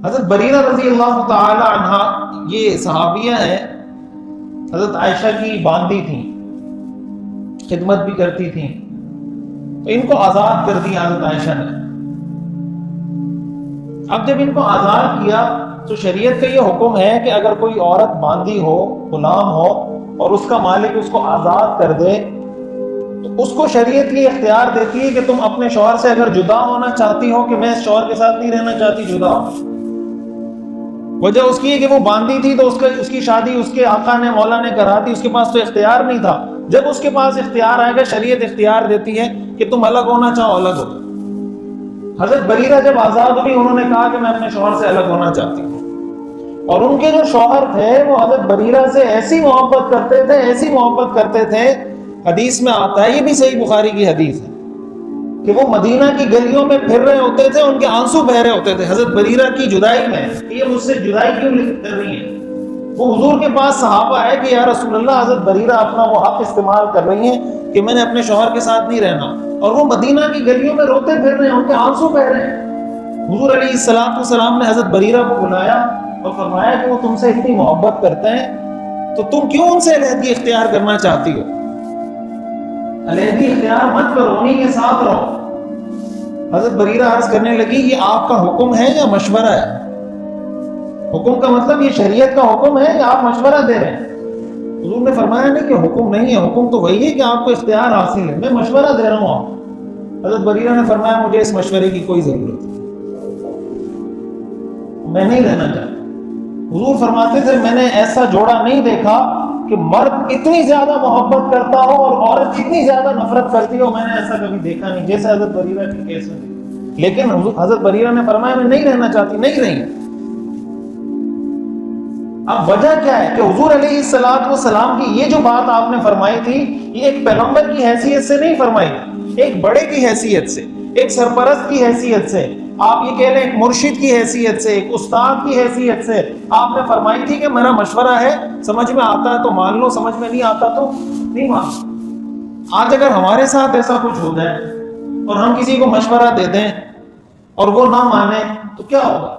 حضرت بریرہ رضی اللہ تعالی عنہا یہ صحابیہ ہیں، حضرت عائشہ کی باندی تھیں، خدمت بھی کرتی تھیں، تو ان کو آزاد کر دیا حضرت عائشہ نے۔ اب جب ان کو آزاد کیا تو شریعت کا یہ حکم ہے کہ اگر کوئی عورت باندی ہو، غلام ہو، اور اس کا مالک اس کو آزاد کر دے تو اس کو شریعت یہ اختیار دیتی ہے کہ تم اپنے شوہر سے اگر جدا ہونا چاہتی ہو کہ میں اس شوہر کے ساتھ نہیں رہنا چاہتی، جدا ہو۔ وجہ اس کی ہے کہ وہ باندی تھی تو اس کی شادی اس کے آقا نے، مولا نے کرا دی، اس کے پاس تو اختیار نہیں تھا۔ جب اس کے پاس اختیار آئے گا، شریعت اختیار دیتی ہے کہ تم الگ ہونا چاہو الگ ہو۔ حضرت بریرہ جب آزاد ہوئی انہوں نے کہا کہ میں اپنے شوہر سے الگ ہونا چاہتی ہوں، اور ان کے جو شوہر تھے وہ حضرت بریرہ سے ایسی محبت کرتے تھے، ایسی محبت کرتے تھے، حدیث میں آتا ہے، یہ بھی صحیح بخاری کی حدیث ہے، کہ وہ مدینہ کی گلیوں میں پھر رہے ہوتے تھے، ان کے آنسو بہ رہے ہوتے تھے حضرت بریرہ کی جدائی میں، کہ یہ مجھ سے جدائی کیوں کر رہی ہے۔ وہ حضور کے پاس صحابہ ہے کہ یا رسول اللہ، حضرت بریرہ اپنا وہ حق استعمال کر رہی ہیں کہ میں نے اپنے شوہر کے ساتھ نہیں رہنا، اور وہ مدینہ کی گلیوں میں روتے پھر رہے ہیں، ان کے آنسو بہ رہے ہیں۔ حضور علیہ السلام نے حضرت بریرہ کو بلایا اور فرمایا کہ وہ تم سے اتنی محبت کرتے ہیں تو تم کیوں ان سے علیحدگی اختیار کرنا چاہتی ہو؟ علیحدگی اختیار مت کرو، انہی کے ساتھ رہو۔ حضرت بریرہ عرض کرنے لگی یہ آپ کا حکم ہے یا مشورہ ہے؟ حکم کا مطلب یہ شریعت کا حکم ہے یا آپ مشورہ دے رہے ہیں؟ حضور نے فرمایا نہیں کہ حکم نہیں ہے، حکم تو وہی ہے کہ آپ کو اختیار حاصل ہے، میں مشورہ دے رہا ہوں آپ۔ حضرت بریرہ نے فرمایا مجھے اس مشورے کی کوئی ضرورت نہیں، میں نہیں رہنا چاہتا۔ حضور فرماتے تھے میں نے ایسا جوڑا نہیں دیکھا کہ مرد اتنی زیادہ محبت کرتا ہو اور عورت اتنی زیادہ نفرت کرتی ہو، میں نے ایسا کبھی دیکھا نہیں جیسے حضرت بریرہ کے کیس میں۔ لیکن حضرت بریرہ نے فرمایا میں نہیں رہنا چاہتی، نہیں رہی۔ اب وجہ کیا ہے کہ حضور علیہ السلام کی یہ جو بات آپ نے فرمائی تھی، یہ ایک پیغمبر کی حیثیت سے نہیں فرمائی، ایک بڑے کی حیثیت سے، ایک سرپرست کی حیثیت سے، آپ یہ کہہ لیں ایک مرشد کی حیثیت سے، ایک استاد کی حیثیت سے آپ نے فرمائی تھی کہ میرا مشورہ ہے، سمجھ میں آتا ہے تو مان لو، سمجھ میں نہیں آتا تو نہیں مان۔ آج اگر ہمارے ساتھ ایسا کچھ ہو جائے اور ہم کسی کو مشورہ دے دیں اور وہ نہ مانے تو کیا ہوگا؟